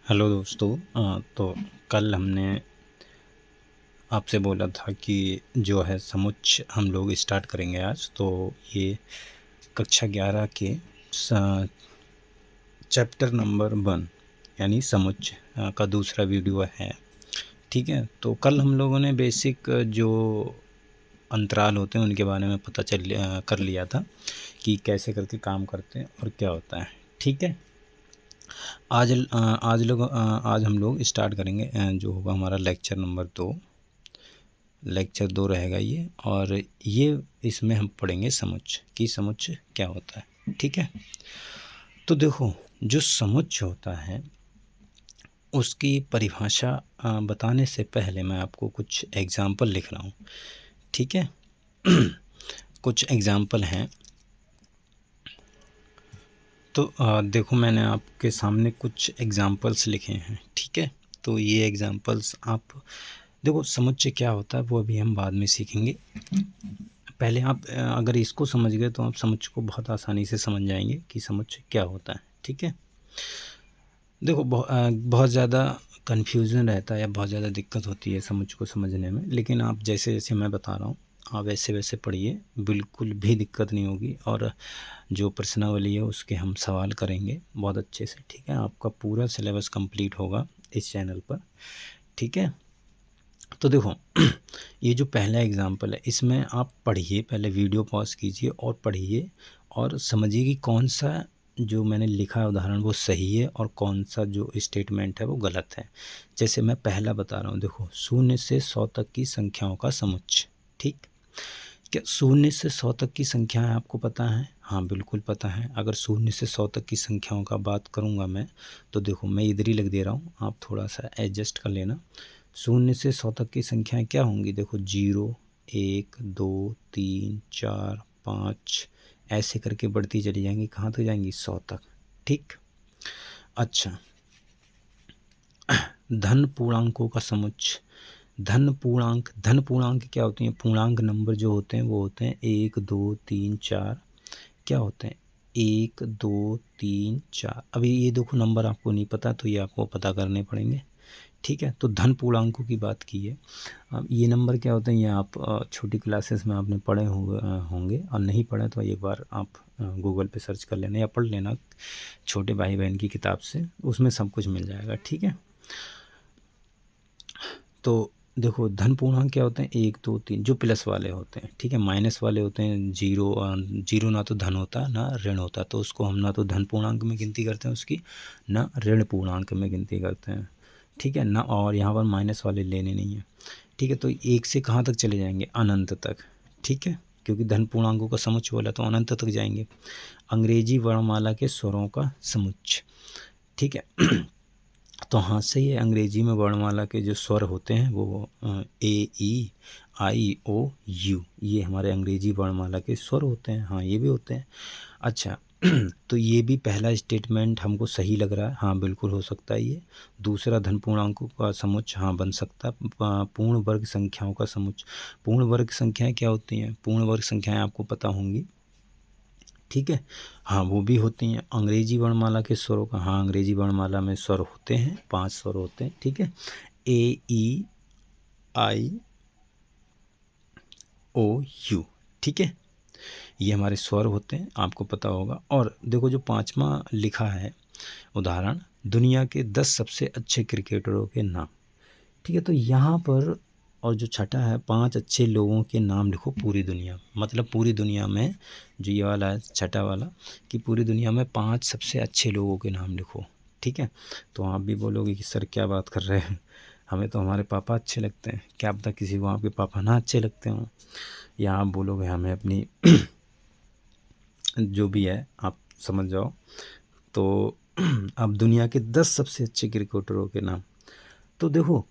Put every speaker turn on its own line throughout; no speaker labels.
Hello दोस्तों। तो कल हमने आपसे बोला था कि जो है समुच्चय हम लोग स्टार्ट करेंगे आज। तो ये कक्षा 11 के चैप्टर नंबर 1 यानी समुच्चय का दूसरा वीडियो है। ठीक है, तो कल हम लोगों ने बेसिक जो अंतराल होते हैं उनके बारे में पता कर लिया था कि कैसे करके काम करते हैं और क्या होता है। ठीक है, आज हम लोग स्टार्ट करेंगे जो होगा हमारा लेक्चर 2 रहेगा ये। और ये इसमें हम पढ़ेंगे समुच्चय कि समुच्चय क्या होता है। ठीक है, तो देखो जो समुच्चय होता है उसकी परिभाषा बताने से पहले मैं आपको कुछ एग्जाम्पल लिख रहा हूँ। ठीक है कुछ एग्जाम्पल हैं। तो देखो मैंने आपके सामने कुछ एग्जाम्पल्स लिखे हैं। ठीक है, तो ये एग्जाम्पल्स आप देखो। समुच्चय क्या होता है वो अभी हम बाद में सीखेंगे। पहले आप अगर इसको समझ गए तो आप समुच्चय को बहुत आसानी से समझ जाएंगे कि समुच्चय क्या होता है। ठीक है, देखो बहुत ज़्यादा कन्फ्यूज़न रहता है या बहुत ज़्यादा दिक्कत होती है समुच्चय को समझने में, लेकिन आप जैसे जैसे मैं बता रहा हूँ आप वैसे वैसे पढ़िए, बिल्कुल भी दिक्कत नहीं होगी। और जो प्रश्नावली है उसके हम सवाल करेंगे बहुत अच्छे से। ठीक है, आपका पूरा सिलेबस कंप्लीट होगा इस चैनल पर। ठीक है, तो देखो ये जो पहला एग्जाम्पल है इसमें आप पढ़िए, पहले वीडियो पॉज कीजिए और पढ़िए और समझिए कि कौन सा जो मैंने लिखा है उदाहरण वो सही है और कौन सा जो स्टेटमेंट है वो गलत है। जैसे मैं पहला बता रहा हूँ, देखो 0 से 100 तक की संख्याओं का समुच्चय। ठीक, क्या 0 से 100 तक की संख्याएं आपको पता है? हाँ बिल्कुल पता है। अगर 0 से 100 तक की संख्याओं का बात करूँगा मैं, तो देखो मैं इधर ही लिख दे रहा हूँ, आप थोड़ा सा एडजस्ट कर लेना। 0 से 100 तक की संख्याएं क्या होंगी? देखो 0, 1, 2, 3, 4, 5 ऐसे करके बढ़ती चली जाएंगी। कहाँ तक जाएंगी? 100 तक। ठीक, अच्छा धन पूर्णांकों का समुच्चय। धन पूर्णांक क्या होती हैं? पूर्णांक नंबर जो होते हैं वो होते हैं 1, 2, 3, 4। क्या होते हैं? 1, 2, 3, 4। अभी ये देखो नंबर आपको नहीं पता तो ये आपको पता करने पड़ेंगे। ठीक है, तो धन पूर्णांकों की बात की है। अब ये नंबर क्या होते हैं ये आप छोटी क्लासेस में आपने पढ़े होंगे, और नहीं पढ़े तो एक बार आप गूगल पे सर्च कर लेना या पढ़ लेना छोटे भाई बहन की किताब से, उसमें सब कुछ मिल जाएगा। ठीक है, तो देखो धन पूर्णांक क्या होते हैं? 1, 2, 3 जो प्लस वाले होते हैं। ठीक है, माइनस वाले होते हैं जीरो ना तो धन होता ना ऋण होता, तो उसको हम ना तो धन पूर्णांक में गिनती करते हैं उसकी, ना ऋण पूर्णांक में गिनती करते हैं। ठीक है ना, और यहाँ पर माइनस वाले लेने नहीं है। ठीक है, तो 1 से कहाँ तक चले जाएंगे? अनंत तक। ठीक है, क्योंकि धन पूर्णांकों का समुच्चय बोला तो अनंत तक जाएंगे। अंग्रेजी वर्णमाला के स्वरों का समुच्चय। ठीक है तो हाँ सही है, अंग्रेजी में वर्णमाला के जो स्वर होते हैं वो ए, ई, आई, ओ, यू, ये हमारे अंग्रेजी वर्णमाला के स्वर होते हैं। हाँ ये भी होते हैं। अच्छा तो ये भी पहला स्टेटमेंट हमको सही लग रहा है। हाँ बिल्कुल हो सकता है ये। दूसरा धन पूर्णांकों का समुच्चय, हाँ बन सकता है। पूर्ण वर्ग संख्याओं का समुच्चय। पूर्ण वर्ग संख्याएं क्या होती हैं? पूर्ण वर्ग संख्याएं आपको पता होंगी। ठीक है, हाँ वो भी होती हैं अंग्रेजी वर्णमाला के स्वरों का। हाँ अंग्रेजी वर्णमाला में स्वर होते हैं, 5 स्वर होते हैं। ठीक है, ए, ई, आई, ओ, यू। ठीक है, ये हमारे स्वर होते हैं, आपको पता होगा। और देखो जो 5वां लिखा है उदाहरण, दुनिया के 10 सबसे अच्छे क्रिकेटरों के नाम। ठीक है, तो यहाँ पर और जो छठा है 5 अच्छे लोगों के नाम लिखो पूरी दुनिया, मतलब पूरी दुनिया में जो ये वाला है छठा वाला, कि पूरी दुनिया में 5 सबसे अच्छे लोगों के नाम लिखो। ठीक है, तो आप भी बोलोगे कि सर क्या बात कर रहे हैं, हमें तो हमारे पापा अच्छे लगते हैं। क्या पता किसी को आपके पापा ना अच्छे लगते हों, या आप बोलोगे हमें अपनी जो भी है आप समझ जाओ। तो अब दुनिया के 10 सबसे अच्छे क्रिकेटरों के नाम, तो देखो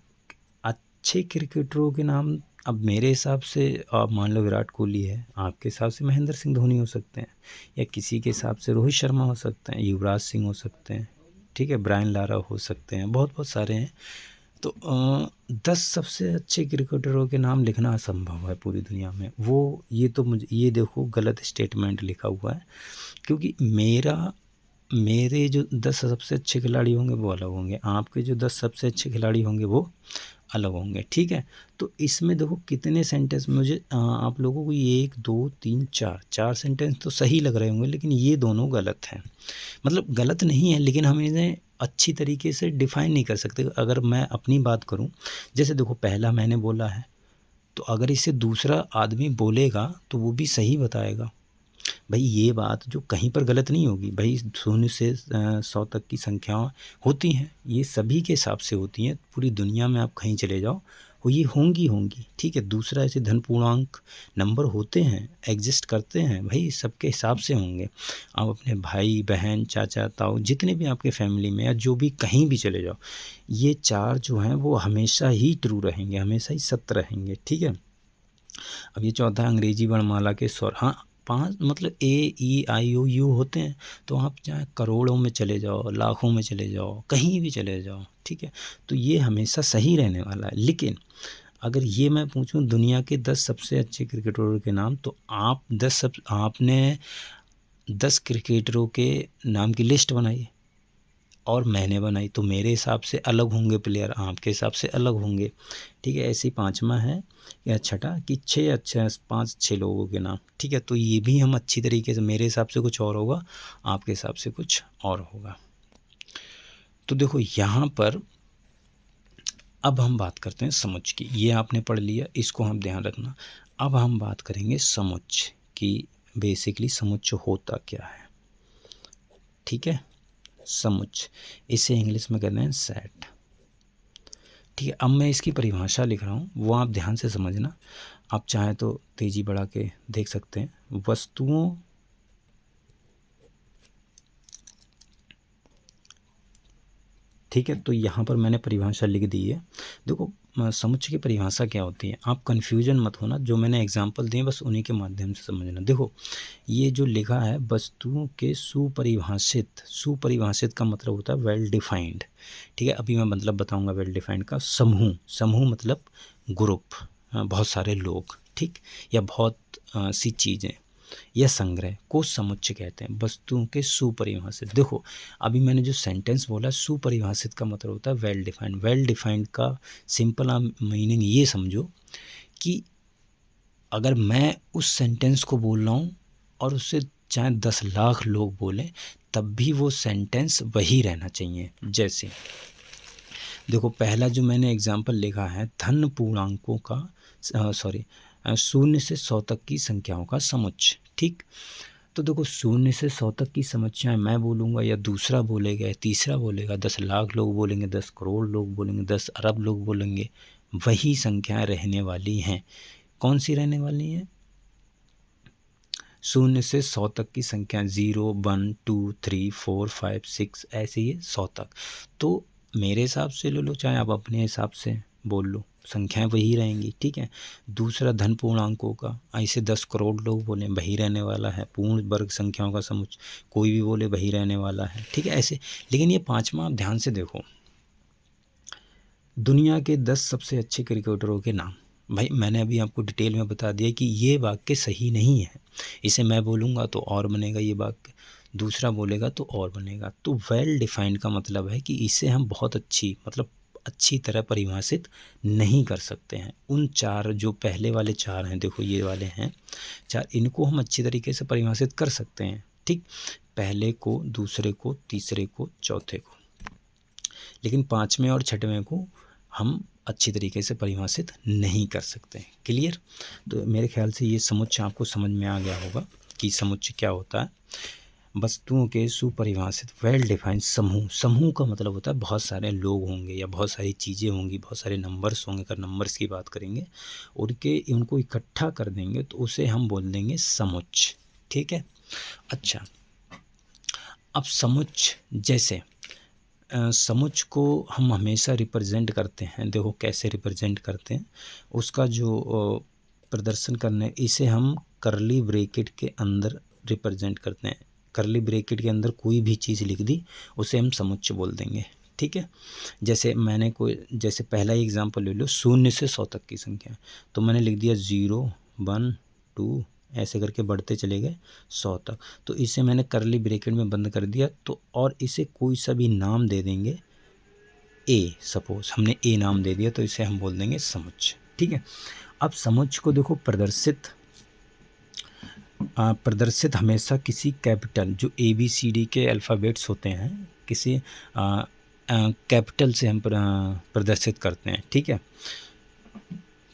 अच्छे क्रिकेटरों के नाम, अब मेरे हिसाब से आप मान लो विराट कोहली है, आपके हिसाब से महेंद्र सिंह धोनी हो सकते हैं, या किसी के हिसाब से रोहित शर्मा हो सकते हैं, युवराज सिंह हो सकते हैं। ठीक है, ब्रायन लारा हो सकते हैं, बहुत बहुत सारे हैं। तो 10 सबसे अच्छे क्रिकेटरों के नाम लिखना असंभव है पूरी दुनिया में। वो ये तो मुझे ये देखो गलत स्टेटमेंट लिखा हुआ है, क्योंकि मेरा मेरे जो 10 सबसे अच्छे खिलाड़ी होंगे वो अलग होंगे, आपके जो 10 सबसे अच्छे खिलाड़ी होंगे वो अलग होंगे, ठीक है। तो इसमें देखो कितने सेंटेंस मुझे आप लोगों को 1 2 3 4 सेंटेंस तो सही लग रहे होंगे, लेकिन ये दोनों गलत हैं। मतलब गलत नहीं है, लेकिन हम इन्हें अच्छी तरीके से डिफ़ाइन नहीं कर सकते। अगर मैं अपनी बात करूं, जैसे देखो पहला मैंने बोला है, तो अगर इसे दूसरा आदमी बोलेगा तो वो भी सही बताएगा। भाई ये बात जो कहीं पर गलत नहीं होगी। भाई 0 से 100 तक की संख्या होती हैं, ये सभी के हिसाब से होती हैं, पूरी दुनिया में आप कहीं चले जाओ वो ये होंगी, ठीक है। दूसरा ऐसे धन पूर्णांक नंबर होते हैं, एग्जिस्ट करते हैं, भाई सबके हिसाब से होंगे। आप अपने भाई बहन चाचा ताऊ जितने भी आपके फैमिली में या जो भी कहीं भी चले जाओ, ये 4 जो हैं वो हमेशा ही ट्रू रहेंगे, हमेशा ही सत्य रहेंगे, ठीक है। अब ये चौथा अंग्रेजी वर्णमाला के स्वर, हाँ 5 मतलब ए ई आई ओ यू होते हैं, तो आप चाहे करोड़ों में चले जाओ, लाखों में चले जाओ, कहीं भी चले जाओ, ठीक है, तो ये हमेशा सही रहने वाला है। लेकिन अगर ये मैं पूछूं दुनिया के 10 सबसे अच्छे क्रिकेटरों के नाम, तो आपने 10 क्रिकेटरों के नाम की लिस्ट बनाई और मैंने बनाई, तो मेरे हिसाब से अलग होंगे प्लेयर, आपके हिसाब से अलग होंगे, ठीक है। ऐसे ही पाँचवा है या छठा कि 6 अच्छा 5-6 लोगों के नाम, ठीक है, तो ये भी हम अच्छी तरीके से, मेरे हिसाब से कुछ और होगा, आपके हिसाब से कुछ और होगा। तो देखो यहाँ पर अब हम बात करते हैं समुच्चय की। ये आपने पढ़ लिया, इसको हम ध्यान रखना। अब हम बात करेंगे समुच्चय की, बेसिकली समुच्चय होता क्या है, ठीक है। समुच्चय, इसे इंग्लिश में कहते हैं सेट, ठीक है। अब मैं इसकी परिभाषा लिख रहा हूँ, वो आप ध्यान से समझना। आप चाहें तो तेज़ी बढ़ा के देख सकते हैं। वस्तुओं ठीक है, तो यहाँ पर मैंने परिभाषा लिख दी है। देखो समुच्चय की परिभाषा क्या होती है, आप कन्फ्यूजन मत होना, जो मैंने एग्जाम्पल दिए बस उन्हीं के माध्यम से समझना। देखो ये जो लिखा है वस्तुओं के सुपरिभाषित का मतलब होता है वेल डिफाइंड, ठीक है। अभी मैं मतलब बताऊंगा वेल डिफाइंड का। समूह मतलब ग्रुप, बहुत सारे लोग, ठीक, या बहुत सी चीज़ें, यह संग्रह को समुच्चय कहते हैं। वस्तुओं के सुपरिभाषित, देखो अभी मैंने जो सेंटेंस बोला सुपरिभाषित का मतलब होता है वेल डिफाइंड। वेल डिफाइंड का सिंपल मीनिंग ये समझो कि अगर मैं उस सेंटेंस को बोल रहा हूँ और उससे चाहे 10 लाख लोग बोलें तब भी वो सेंटेंस वही रहना चाहिए। जैसे देखो पहला जो मैंने एग्जाम्पल लिखा है धन पूर्णांकों का 0 से 100 तक की संख्याओं का समुच्चय, ठीक। तो देखो 0 से 100 तक की संख्याएं मैं बोलूँगा या दूसरा बोलेगा या तीसरा बोलेगा, 10 लाख लोग बोलेंगे, 10 करोड़ लोग बोलेंगे, 10 अरब लोग बोलेंगे, वही संख्याएं रहने वाली हैं। कौन सी रहने वाली हैं? 0 से 100 तक की संख्या 0 1 2 3 4 5 6 ऐसे ही 100 तक। तो मेरे हिसाब से ले लो, चाहे आप अपने हिसाब से बोल लो, संख्याएं वही रहेंगी, ठीक है। दूसरा धन पूर्णांकों का, ऐसे 10 करोड़ लोग बोले वही रहने वाला है। पूर्ण वर्ग संख्याओं का समुच्चय कोई भी बोले वही रहने वाला है, ठीक है, ऐसे। लेकिन ये पांचवा आप ध्यान से देखो, दुनिया के 10 सबसे अच्छे क्रिकेटरों के नाम। भाई मैंने अभी आपको डिटेल में बता दिया कि ये वाक्य सही नहीं है, इसे मैं बोलूँगा तो और बनेगा ये वाक्य, दूसरा बोलेगा तो और बनेगा। तो वेल डिफाइंड का मतलब है कि इसे हम बहुत अच्छी तरह परिभाषित नहीं कर सकते हैं। उन 4 जो पहले वाले 4 हैं, देखो ये वाले हैं 4, इनको हम अच्छी तरीके से परिभाषित कर सकते हैं, ठीक, पहले को, दूसरे को, तीसरे को, चौथे को। लेकिन 5वें और 6वें को हम अच्छी तरीके से परिभाषित नहीं कर सकते। क्लियर? तो मेरे ख्याल से ये समुच्चय आपको समझ में आ गया होगा कि समुच्चय क्या होता है। वस्तुओं के सुपरिभाषित वेल डिफाइंड समूह का मतलब होता है बहुत सारे लोग होंगे या बहुत सारी चीज़ें होंगी, बहुत सारे नंबर्स होंगे। अगर नंबर्स की बात करेंगे उनको इकट्ठा कर देंगे तो उसे हम बोल देंगे समुच्चय, ठीक है। अच्छा, अब समुच्चय जैसे समुच्चय को हम हमेशा रिप्रेजेंट करते हैं। देखो कैसे रिप्रेजेंट करते हैं, उसका जो प्रदर्शन करने, इसे हम करली ब्रैकेट के अंदर रिप्रेजेंट करते हैं। करली ब्रैकेट के अंदर कोई भी चीज़ लिख दी उसे हम समुच्चय बोल देंगे, ठीक है। जैसे पहला एग्जांपल ले लो, 0 से 100 तक की संख्या, तो मैंने लिख दिया 0 1 2 ऐसे करके बढ़ते चले गए 100 तक। तो इसे मैंने करली ब्रैकेट में बंद कर दिया, तो और इसे कोई सा भी नाम दे देंगे, ए, सपोज हमने ए नाम दे दिया, तो इसे हम बोल देंगे समुच्चय। ठीक है, अब समुच्चय को देखो प्रदर्शित हमेशा किसी कैपिटल, जो ABCD के अल्फ़ाबेट्स होते हैं, किसी कैपिटल से हम प्रदर्शित करते हैं। ठीक है,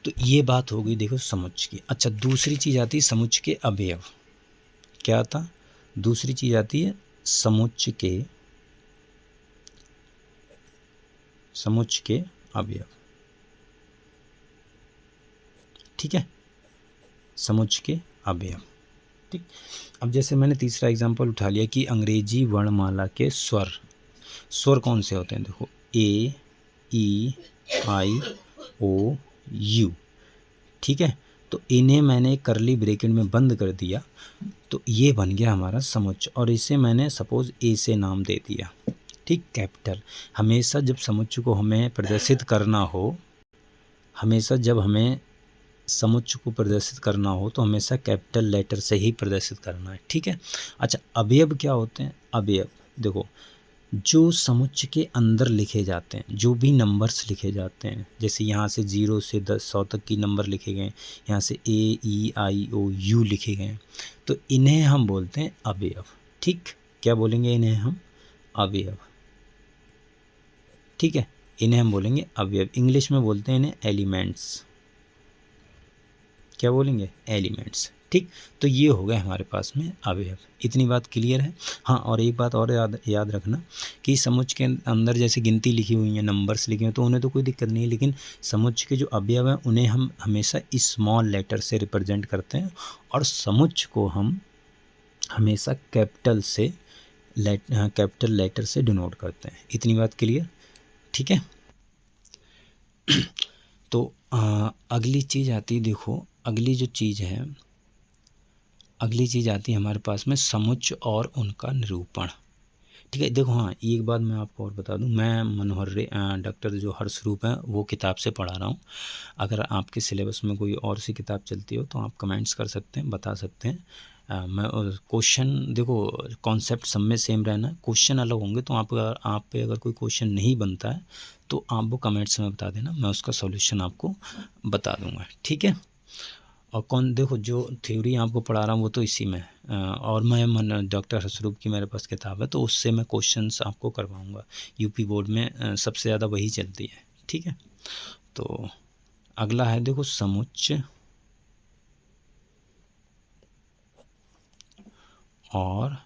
तो ये बात हो गई देखो समुच्चय की। अच्छा, दूसरी चीज़ आती है समुच्चय के अवयव। क्या था? दूसरी चीज़ आती है समुच्चय के अवयव। ठीक है, समुच्चय के अवयव। ठीक, अब जैसे मैंने तीसरा एग्जांपल उठा लिया कि अंग्रेजी वर्णमाला के स्वर कौन से होते हैं? देखो A, E, I, O, U। ठीक है, तो इन्हें मैंने करली ब्रैकेट में बंद कर दिया, तो ये बन गया हमारा समुच्चय, और इसे मैंने सपोज A से नाम दे दिया। ठीक, कैपिटल। हमेशा जब समुच्चय को हमें प्रदर्शित करना हो, समुच्चय को प्रदर्शित करना हो तो हमेशा कैपिटल लेटर से ही प्रदर्शित करना है। ठीक है, अच्छा, अवयव क्या होते हैं? अवयव देखो, जो समुच्चय के अंदर लिखे जाते हैं, जो भी नंबर्स लिखे जाते हैं, जैसे यहाँ से 0 से 100 तक की नंबर लिखे गए, यहाँ से A, E, I, O, U लिखे गए, तो इन्हें हम बोलते हैं अवयव। ठीक, क्या बोलेंगे इन्हें हम? अवयव। ठीक है, इन्हें हम बोलेंगे अवयव। इंग्लिश में बोलते हैं इन्हें एलिमेंट्स। क्या बोलेंगे? एलिमेंट्स। ठीक, तो ये हो गए हमारे पास में अवयव। इतनी बात क्लियर है? हाँ, और एक बात और याद रखना कि समुच्चय के अंदर जैसे गिनती लिखी हुई है, नंबर्स लिखे हैं, तो उन्हें तो कोई दिक्कत नहीं है, लेकिन समुच्चय के जो अवयव हैं उन्हें हम हमेशा स्मॉल लेटर से रिप्रेजेंट करते हैं, और समुच्चय को हम हमेशा कैपिटल लेटर से डिनोट करते हैं। इतनी बात क्लियर? ठीक है, तो अगली चीज़ आती है, देखो अगली चीज़ आती है हमारे पास में समुच्चय और उनका निरूपण। ठीक है, देखो हाँ, एक बात मैं आपको और बता दूं, मैं मनोहर डॉक्टर जो हर्षरूप है वो किताब से पढ़ा रहा हूँ। अगर आपके सिलेबस में कोई और सी किताब चलती हो तो आप कमेंट्स कर सकते हैं, बता सकते हैं। मैं क्वेश्चन देखो, कॉन्सेप्ट सब में सेम रहना है, क्वेश्चन अलग होंगे, तो आप पे अगर कोई क्वेश्चन नहीं बनता है तो आप वो कमेंट्स में बता देना, मैं उसका सॉल्यूशन आपको बता दूंगा। ठीक है, और देखो जो थ्योरी आपको पढ़ा रहा हूँ वो तो इसी में और मैं डॉक्टर हर्षरूप की मेरे पास किताब है, तो उससे मैं क्वेश्चंस आपको करवाऊँगा। यूपी बोर्ड में सबसे ज़्यादा वही चलती है। ठीक है, तो अगला है देखो समुच्चय और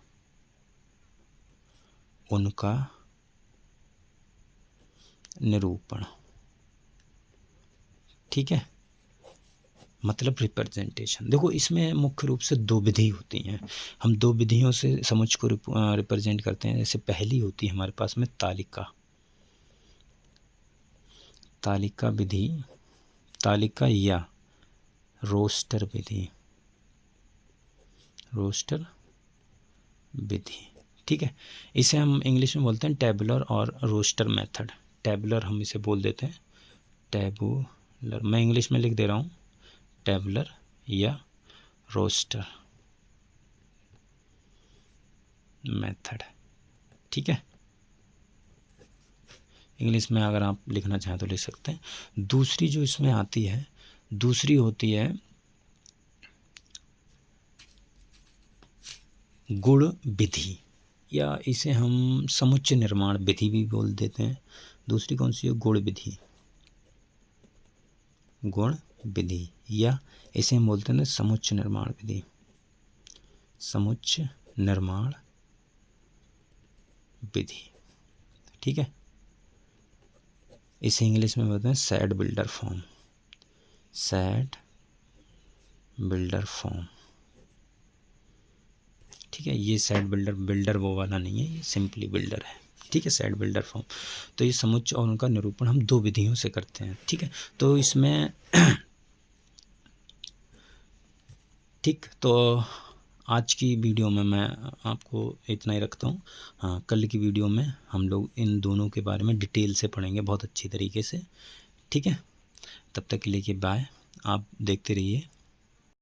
उनका निरूपण। ठीक है, मतलब रिप्रेजेंटेशन। देखो इसमें मुख्य रूप से दो विधि होती हैं, हम दो विधियों से समुच्चय को रिप्रेजेंट करते हैं। जैसे पहली होती है हमारे पास में तालिका विधि, तालिका या रोस्टर विधि। ठीक है, इसे हम इंग्लिश में बोलते हैं टेबुलर और रोस्टर मेथड। टेबुलर हम इसे बोल देते हैं टेबुलर, मैं इंग्लिश में लिख दे रहा हूँ, टेबुलर या रोस्टर मेथड। ठीक है, इंग्लिश में अगर आप लिखना चाहें तो लिख सकते हैं। दूसरी जो इसमें आती है, दूसरी होती है गुण विधि, या इसे हम समुच्चय निर्माण विधि भी बोल देते हैं। दूसरी कौन सी है? गुण विधि, या इसे हम बोलते हैं समुच्चय निर्माण विधि। समुच्चय निर्माण विधि। ठीक है, इसे इंग्लिश में बोलते हैं सेट बिल्डर फॉर्म। ठीक है, ये सेट बिल्डर वो वाला नहीं है, ये सिंपली बिल्डर है। ठीक है, सेट बिल्डर फॉर्म। तो ये समुच्चय और उनका निरूपण हम दो विधियों से करते हैं। ठीक है, तो इसमें ठीक, तो आज की वीडियो में मैं आपको इतना ही रखता हूँ। हाँ, कल की वीडियो में हम लोग इन दोनों के बारे में डिटेल से पढ़ेंगे, बहुत अच्छी तरीके से। ठीक है, तब तक के लिए बाय। आप देखते रहिए